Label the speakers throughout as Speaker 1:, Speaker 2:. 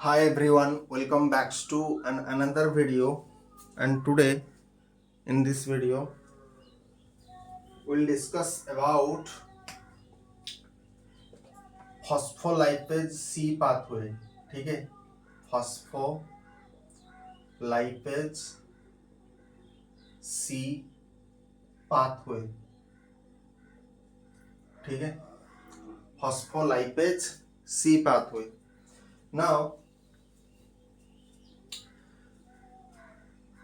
Speaker 1: Hi everyone, welcome back to another video. And today in this video we'll discuss about phospholipase C pathway. ठीक है, phospholipase C pathway. ठीक है, phospholipase C pathway. Now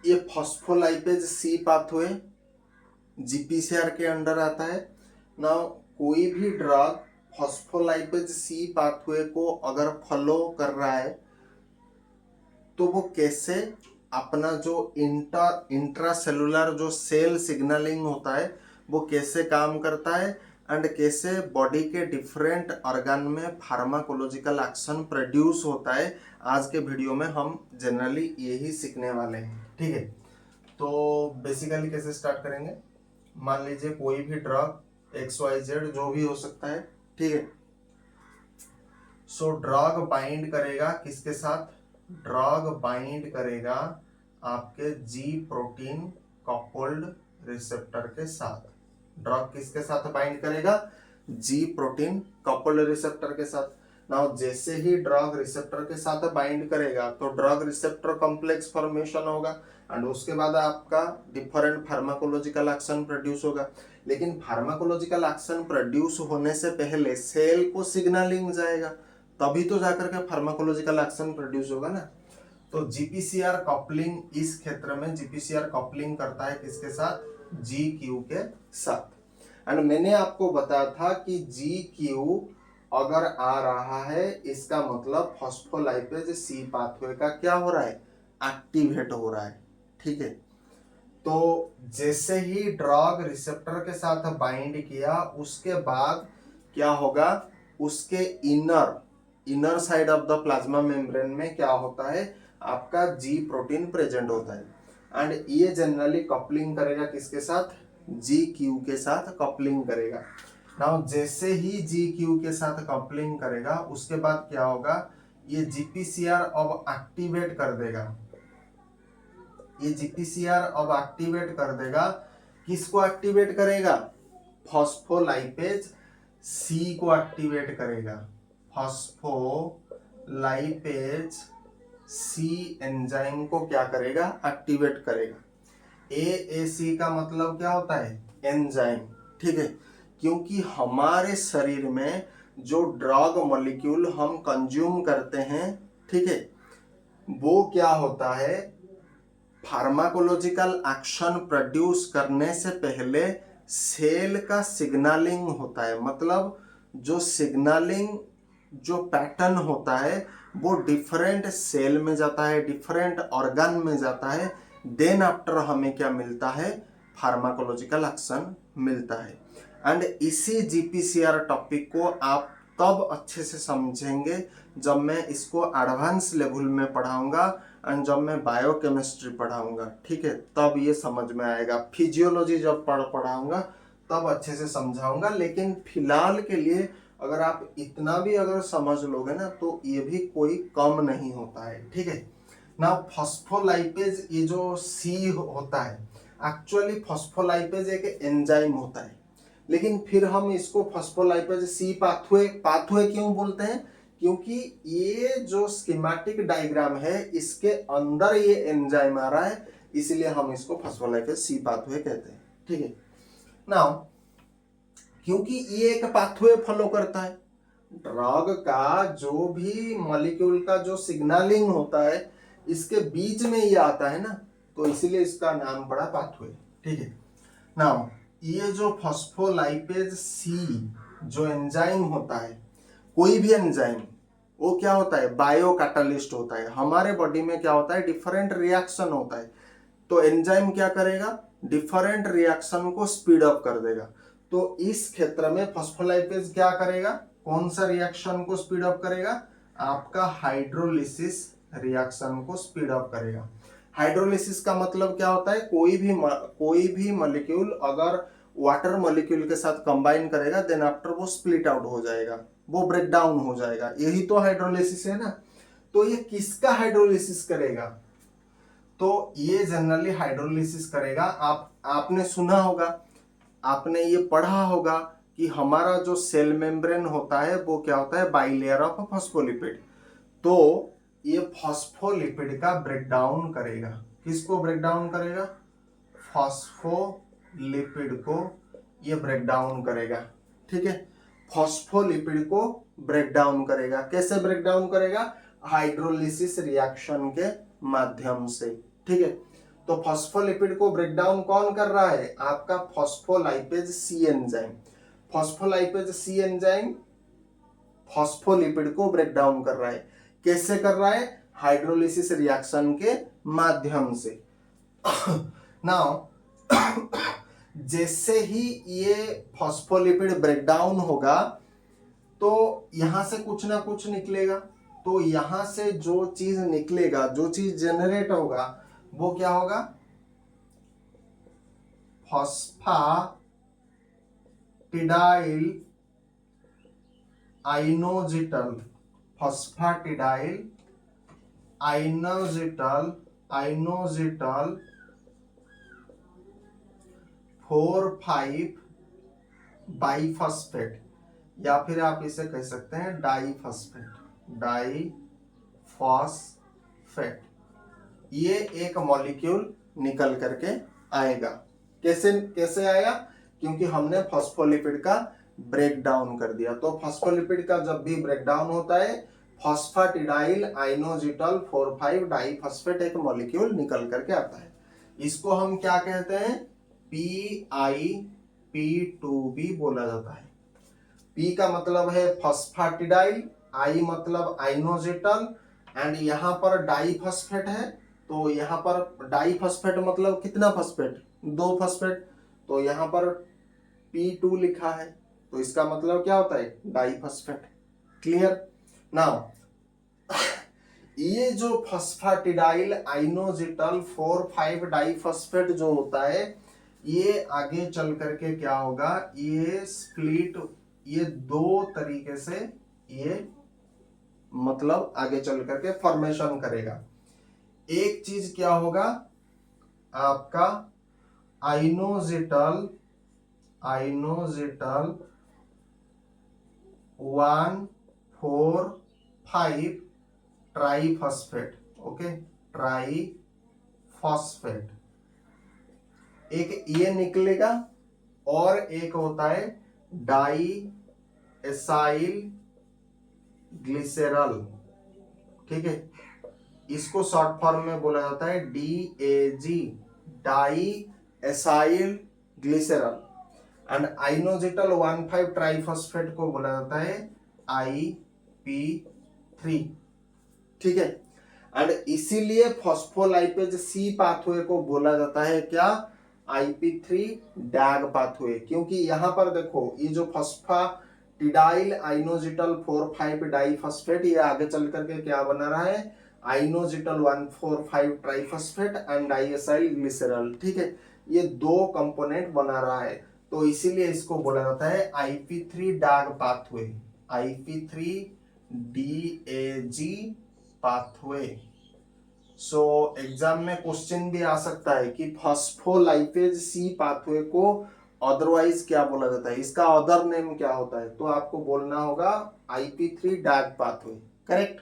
Speaker 1: ये phospholipase C pathway GPCR के under आता है ना। कोई भी ड्रग फॉस्फोलाइपेज सी पाथवे को अगर फॉलो कर रहा है तो वो कैसे अपना जो इंट्रासेलुलर जो सेल सिग्नलिंग होता है वो कैसे काम करता है एंड कैसे बॉडी के डिफरेंट ऑर्गन में फार्माकोलॉजिकल एक्शन प्रोड्यूस होता है, आज के वीडियो में हम जनरली यही सीखने वाले हैं। ठीक है, तो बेसिकली कैसे स्टार्ट करेंगे, मान लीजिए कोई भी ड्रग XYZ जो भी हो सकता है। ठीक है, सो ड्रग बाइंड करेगा किसके साथ, ड्रग बाइंड करेगा आपके जी प्रोटीन कपल्ड रिसेप्टर के साथ। ड्रग किसके साथ बाइंड करेगा, जी प्रोटीन कपल्ड रिसेप्टर के साथ। नाउ जैसे ही ड्रग रिसेप्टर के साथ बाइंड करेगा तो ड्रग रिसेप्टर कॉम्प्लेक्स फॉर्मेशन होगा एंड उसके बाद आपका डिफरेंट फार्माकोलॉजिकल एक्शन प्रोड्यूस होगा। लेकिन फार्माकोलॉजिकल एक्शन प्रोड्यूस होने से पहले सेल को सिग्नलिंग जाएगा, तभी तो जाकर के फार्माकोलॉजिकल एक्शन प्रोड्यूस होगा ना। तो जीपीसीआर कपलिंग, इस क्षेत्र में जीपीसीआर कपलिंग करता है किसके साथ, जी क्यू के साथ। एंड मैंने आपको बताया था कि जी क्यू अगर आ रहा है इसका मतलब फॉस्फोलाइपेज सी पाथवे का क्या हो रहा है, एक्टिवेट हो रहा है। ठीक है, तो जैसे ही ड्रग रिसेप्टर के साथ बाइंड किया उसके बाद क्या होगा, उसके inner side of the plasma membrane में क्या होता है, आपका जी प्रोटीन प्रेजेंट होता है एंड ये जनरली कपलिंग करेगा किसके साथ, जी क्यू के साथ कपलिंग करेगा। नाउ जैसे ही जी क्यू के साथ कपलिंग करेगा उसके बाद क्या होगा, ये जीपीसीआर अब एक्टिवेट कर देगा। ये जीपीसीआर अब एक्टिवेट कर देगा, किसको एक्टिवेट करेगा, फॉस्फोलाइपेज सी को एक्टिवेट करेगा। फॉस्फोलाइपेज सी एंजाइम को क्या करेगा, एक्टिवेट करेगा। AAC का मतलब क्या होता है, एंजाइम। ठीक है, क्योंकि हमारे शरीर में जो ड्रग मॉलिक्यूल हम कंज्यूम करते हैं, ठीक है, वो क्या होता है, फार्माकोलॉजिकल एक्शन प्रोड्यूस करने से पहले सेल का सिग्नलिंग होता है। मतलब जो सिग्नलिंग जो पैटर्न होता है वो डिफरेंट सेल में जाता है, डिफरेंट ऑर्गन में जाता है, देन आफ्टर हमें क्या मिलता है, फार्माकोलॉजिकल एक्शन मिलता है। एंड इसी जीपीसीआर टॉपिक को आप तब अच्छे से समझेंगे जब मैं इसको एडवांस लेवल में पढ़ाऊंगा एंड जब मैं बायोकेमिस्ट्री पढ़ाऊंगा। ठीक है, तब ये समझ में आएगा। फिजियोलॉजी जब पढ़ाऊंगा तब अच्छे से समझाऊंगा, लेकिन फिलहाल के लिए अगर आप इतना भी अगर समझ लोगे ना तो ये भी कोई कम नहीं होता है। ठीक है ना, फॉस्फोलाइपेज ये जो सी होता है, एक्चुअली फॉस्फोलाइपेज एक एंजाइम होता है, लेकिन फिर हम इसको फॉस्फोलाइपेज सी पाथवे क्यों बोलते हैं, क्योंकि ये जो स्कीमेटिक डायग्राम है इसके अंदर ये एंजाइम आ रहा है, इसलिए हम इसको फॉस्फोलाइपेज सी पाथवे कहते हैं। ठीक है, नाउ क्योंकि ये एक पाथवे फॉलो करता है, ड्रग का जो भी मॉलिक्यूल का जो सिग्नलिंग होता है इसके बीच में ये आता है ना, तो इसलिए इसका नाम पड़ा पाथवे। ठीक है, नाउ ये जो फॉस्फोलाइपेज सी जो एंजाइम होता है, कोई भी एंजाइम वो क्या होता है, बायो कैटालिस्ट होता है। हमारे बॉडी में क्या होता है, डिफरेंट रिएक्शन होता है, तो एंजाइम क्या करेगा, डिफरेंट रिएक्शन को स्पीड अप कर देगा। तो इस क्षेत्र में फॉस्फोलाइपेज क्या करेगा, कौन सा रिएक्शन को स्पीड अप करेगा, आपका हाइड्रोलिसिस रिएक्शन को स्पीड अप करेगा। हाइड्रोलिसिस का मतलब क्या होता है, कोई भी मॉलिक्यूल अगर वाटर मॉलिक्यूल के साथ कंबाइन करेगा देन आफ्टर वो स्प्लिट आउट हो जाएगा, वो ब्रेक डाउन हो जाएगा, यही तो हाइड्रोलिसिस है ना। तो ये किसका हाइड्रोलिसिस करेगा? तो ये जनरली हाइड्रोलिसिस करेगा, आपने सुना होगा, आपने ये पढ़ा होगा कि हमारा जो सेल मेम्ब्रेन होता है वो क्या होता है? Bilayer of phospholipid. तो ये फॉस्फोलिपिड का ब्रेकडाउन करेगा। किसको ब्रेकडाउन करेगा? फॉस्फोलिपिड को ये ब्रेकडाउन करेगा। ठीक है, फॉस्फोलिपिड को ब्रेकडाउन करेगा। कैसे ब्रेकडाउन करेगा? हाइड्रोलिसिस रिएक्शन के माध्यम से। ठीक है, तो फॉस्फोलिपिड को ब्रेकडाउन कौन कर रहा है? आपका फॉस्फोलाइपेज सी एंजाइम। फॉस्फोलाइपेज सी एंजाइम फॉस्फोलिपिड को ब्रेकडाउन कर रहा है। कैसे कर रहा है? हाइड्रोलिसिस रिएक्शन के माध्यम से। नाउ जैसे ही ये फॉस्फोलिपिड ब्रेकडाउन होगा तो यहां से कुछ ना कुछ निकलेगा। तो यहां से जो चीज निकलेगा, जो चीज जनरेट होगा, वो क्या होगा? फॉस्फाटिडाइल आइनोजिटल, फॉस्फाटिडाइल आइनोजिटल 4,5 बाइफॉस्फेट, या फिर आप इसे कह सकते हैं डाइफॉस्फेट। डाइफॉस्फेट ये एक मॉलिक्यूल निकल करके आएगा। कैसे कैसे आएगा? क्योंकि हमने फॉस्फोलिपिड का ब्रेकडाउन कर दिया। तो फॉस्फोलिपिड का जब भी ब्रेकडाउन होता है, फॉस्फाटिडाइल आइनोजिटल 4,5 डाइफॉस्फेट एक मॉलिक्यूल निकल करके आता है। इसको हम क्या कहते हैं? PiP2B बोला जाता है। P का मतलब है फॉस्फाटिडाइल, I मतलब आइनोजिटल, एंड यहाँ पर डाइफॉस्फेट है। तो यहाँ पर डाइफॉस्फेट मतलब कितना फॉस्फेट? 2 फॉस्फेट। तो यहाँ पर P2 लिखा है, तो इसका मतलब क्या होता है? डाइफॉस्फेट। क्लियर? नाउ ये जो फॉस्फाटिडाइल आइनोजिटल 4,5 डाइफॉस्फेट जो होता है, ये आगे चल करके क्या होगा? ये स्प्लिट, ये 2 तरीके से ये मतलब आगे चल करके फॉर्मेशन करेगा। एक चीज क्या होगा? आपका आइनोजिटल 1,4,5 ट्राइफॉस्फेट। ओके, ट्राइफॉस्फेट एक ये निकलेगा, और एक होता है डाई एसाइल ग्लिसरॉल। ठीक है, इसको शॉर्ट फॉर्म में बोला जाता है DAG, diacylglycerol. And inositol 1,5 triphosphate को बोला जाता है IP3। ठीक है, एंड इसीलिए फॉस्फोलाइपेज सी पाथवे को बोला जाता है क्या? IP3 DAG pathway. क्योंकि यहां पर देखो, ये जो फॉस्फाटिडाइल आइनोजिटल 4,5 डाइफॉस्फेट, ये आगे चल करके क्या बना रहा है? आइनोजिटल 1,4,5 ट्राइफॉस्फेट एंड डाइएसाइल ग्लिसरॉल। ठीक है, ये 2 कंपोनेंट बना रहा है, तो इसीलिए इसको बोला जाता है IP3 DAG pathway, IP3 DAG pathway. So exam में क्वेश्चन भी आ सकता है कि फॉस्फोलाइपेज सी पाथवे को अदरवाइज क्या बोला जाता है, इसका अदर नेम क्या होता है? तो आपको बोलना होगा IP3 DAG pathway. Correct?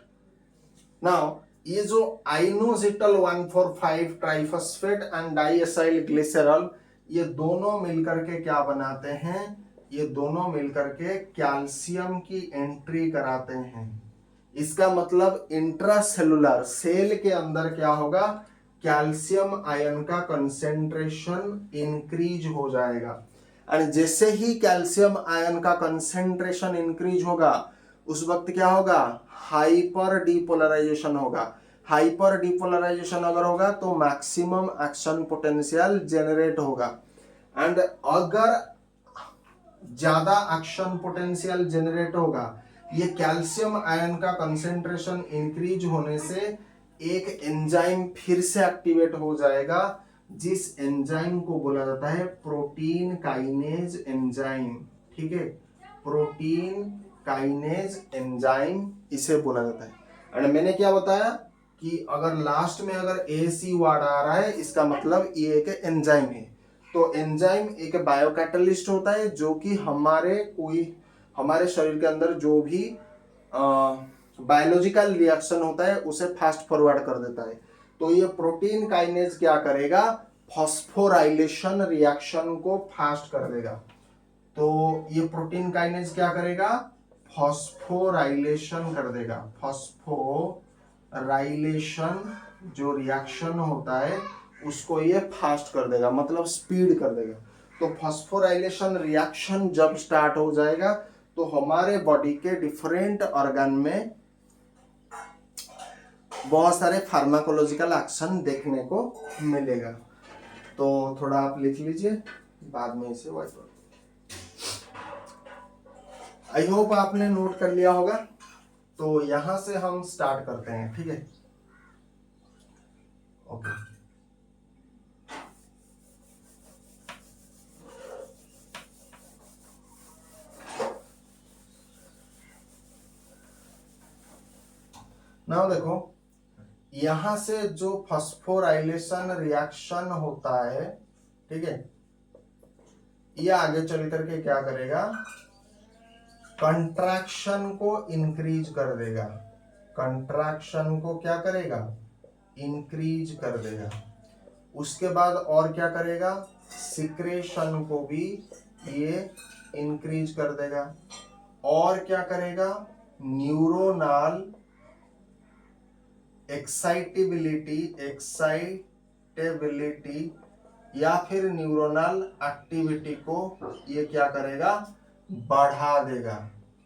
Speaker 1: Now ये जो आइनोजिटल 1,4,5 ट्राइफॉस्फेट एंड डाइएसाइल ग्लिसरॉल, ये दोनों मिलकर के क्या बनाते हैं? ये दोनों मिलकर के कैल्शियम की एंट्री कराते हैं। इसका मतलब इंट्रासेलुलर सेल के अंदर क्या होगा? कैल्शियम आयन का कंसेंट्रेशन इंक्रीज हो जाएगा। और जैसे ही कैल्शियम आयन का कंसेंट्रेशन इंक्रीज होगा, उस वक्त क्या होगा? हाइपर डिपोलराइजेशन होगा। हाइपर डिपोलराइजेशन अगर होगा तो मैक्सिमम एक्शन पोटेंशियल जनरेट होगा। एंड अगर ज्यादा एक्शन पोटेंशियल जनरेट होगा, ये कैल्शियम आयन का कंसेंट्रेशन इंक्रीज होने से एक एंजाइम फिर से एक्टिवेट हो जाएगा, जिस एंजाइम को बोला जाता है प्रोटीन काइनेज एंजाइम। ठीक है, प्रोटीन काइनेज एंजाइम इसे बोला जाता है। एंड मैंने क्या बताया कि अगर लास्ट में अगर ACE वर्ड आ रहा है इसका मतलब ये एक एंजाइम है। तो एंजाइम एक बायोकैटलिस्ट होता है जो कि हमारे शरीर के अंदर जो भी बायोलॉजिकल रिएक्शन होता है उसे फास्ट फॉरवर्ड कर देता है। तो ये प्रोटीन काइनेज क्या करेगा, फॉस्फोराइलेशन रिएक्शन को फास्ट कर देगा। तो ये प्रोटीन काइनेज क्या करेगा, फॉस्फोराइलेशन कर देगा। फॉस्फोराइलेशन जो रिएक्शन होता है उसको ये फास्ट कर देगा, मतलब स्पीड कर देगा। तो फॉस्फोराइलेशन रिएक्शन जब स्टार्ट हो जाएगा तो हमारे बॉडी के डिफरेंट ऑर्गन में बहुत सारे फार्माकोलॉजिकल एक्शन देखने को मिलेगा। तो थोड़ा आप लिख लीजिए, बाद में इसे वाइप। आई होप आपने नोट कर लिया होगा। तो यहां से हम स्टार्ट करते हैं, ठीक है। ओके, नाउ देखो, यहां से जो फॉस्फोराइलेशन रिएक्शन होता है, ठीक है, ये आगे चल करके क्या करेगा, कंट्रैक्शन को इंक्रीज कर देगा। कंट्रैक्शन को क्या करेगा, इंक्रीज कर देगा। उसके बाद और क्या करेगा, सिक्रेशन को भी ये इंक्रीज कर देगा। और क्या करेगा, न्यूरोनल एक्साइटेबिलिटी या फिर न्यूरोनल एक्टिविटी को ये क्या करेगा, बढ़ा देगा।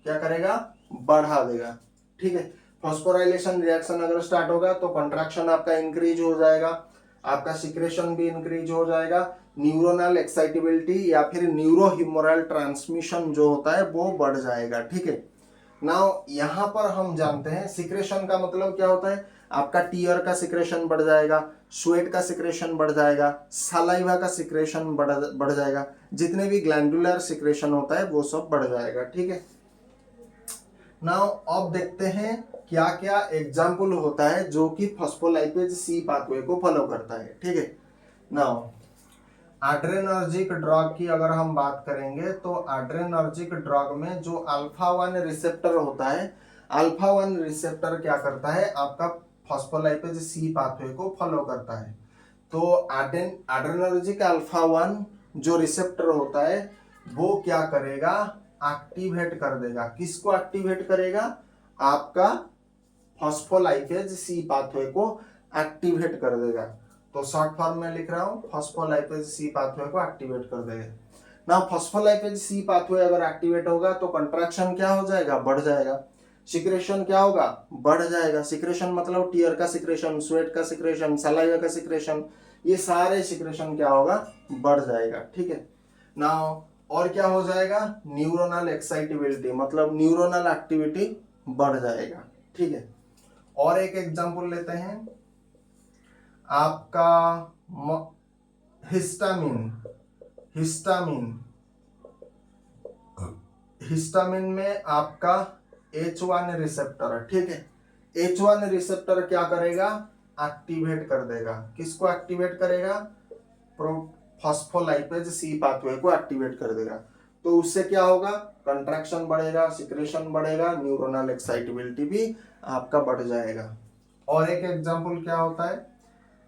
Speaker 1: क्या करेगा, बढ़ा देगा, ठीक है। फॉस्फोराइलेशन रिएक्शन अगर स्टार्ट होगा तो कंट्रैक्शन आपका इंक्रीज हो जाएगा, आपका सिक्रेशन भी इंक्रीज हो जाएगा, न्यूरोनल एक्साइटेबिलिटी या फिर न्यूरो ह्यूमरल ट्रांसमिशन जो होता है वो बढ़ जाएगा, ठीक है। नाउ यहां पर हम जानते हैं सिक्रेशन का मतलब क्या होता है, आपका टीयर का सिक्रेशन बढ़ जाएगा, स्वेट का सिक्रेशन बढ़ जाएगा, सलाइवा का सिक्रेशन बढ़ जाएगा, जितने भी ग्लैंडुलर सिक्रेशन होता है वो सब बढ़ जाएगा, ठीक है। नाउ अब देखते हैं क्या क्या एग्जाम्पल होता है जो कि फॉस्फोलाइपेज सी पाथवे को फॉलो करता है, ठीक है। नाउ एड्रेनर्जिक ड्रग की अगर हम बात करेंगे तो एड्रेनर्जिक ड्रग में जो अल्फा 1 रिसेप्टर होता है, अल्फा 1 रिसेप्टर क्या करता है, आपका फॉस्फोलाइपेज सी पाथवे को फॉलो करता है। तो एड्रेनर्जिक अल्फा 1 जो रिसेप्टर होता है वो क्या करेगा, एक्टिवेट कर देगा। किसको एक्टिवेट करेगा, आपका फॉस्फोलाइपेज सी पाथवे को एक्टिवेट कर देगा। तो शॉर्ट फॉर्म में लिख रहा हूं, फॉस्फोलाइपेज सी पाथवे को एक्टिवेट कर देगा। ना फॉस्फोलाइपेज सी पाथवे अगर एक्टिवेट होगा तो कंट्रैक्शन क्या हो जाएगा, बढ़ जाएगा। सिक्रेशन क्या होगा, बढ़ जाएगा। सिक्रेशन मतलब टीयर का सिक्रेशन, स्वेट का सिक्रेशन, सलाइवा का सिक्रेशन, ये सारे सिक्रेशन क्या होगा, बढ़ जाएगा, ठीक है ना। और क्या हो जाएगा, न्यूरोनल एक्साइटेबिलिटी मतलब न्यूरोनल एक्टिविटी बढ़ जाएगा, ठीक है। और एक एग्जांपल लेते हैं, आपका हिस्टामिन। हिस्टामिन में आपका H1 रिसेप्टर, ठीक है। H1 रिसेप्टर क्या करेगा, एक्टिवेट कर देगा। किसको एक्टिवेट करेगा, फॉस्फोलाइपेज सी पाथवे को एक्टिवेट कर देगा। तो उससे क्या होगा, कंट्रैक्शन बढ़ेगा, सिक्रेशन बढ़ेगा, न्यूरोनल एक्साइटेबिलिटी भी आपका बढ़ जाएगा। और एक एग्जांपल क्या होता है,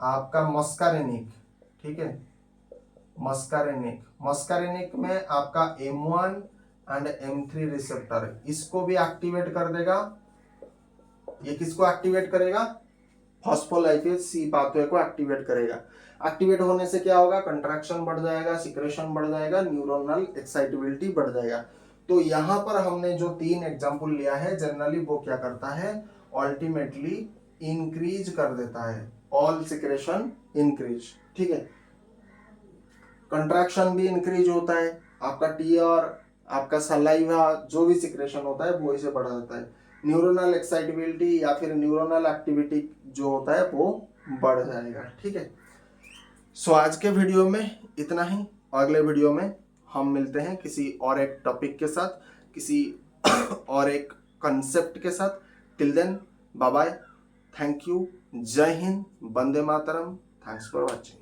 Speaker 1: आपका मस्कारेनिक, ठीक है। मस्कारेनिक में आपका M1 एंड M3 रिसेप्टर, इसको भी एक्टिवेट कर देगा। ये किसको एक्टिवेट करेगा, फॉस्फोलाइपेज सी पाथवे को एक्टिवेट करेगा। एक्टिवेट होने से क्या होगा, कंट्रैक्शन बढ़ जाएगा, सिक्रेशन बढ़ जाएगा, न्यूरोनल एक्साइटेबिलिटी बढ़ जाएगा। तो यहां पर हमने जो 3 एग्जांपल लिया है, जनरली वो क्या करता है, अल्टीमेटली इंक्रीज कर देता है, ऑल सिक्रेशन इंक्रीज, ठीक है। कंट्रैक्शन भी इंक्रीज होता है, आपका टीयर, आपका सलाइवा, जो भी सिक्रेशन होता है वो इसे बढ़ा देता है। न्यूरोनल एक्साइटेबिलिटी या फिर न्यूरोनल एक्टिविटी जो होता है वो बढ़ जाएगा, ठीक है। सो आज के वीडियो में इतना ही। अगले वीडियो में हम मिलते हैं किसी और एक टॉपिक के साथ, किसी और एक कंसेप्ट के साथ। Till then bye bye, thank you, जय हिंद, वंदे मातरम, थैंक्स फॉर वॉचिंग।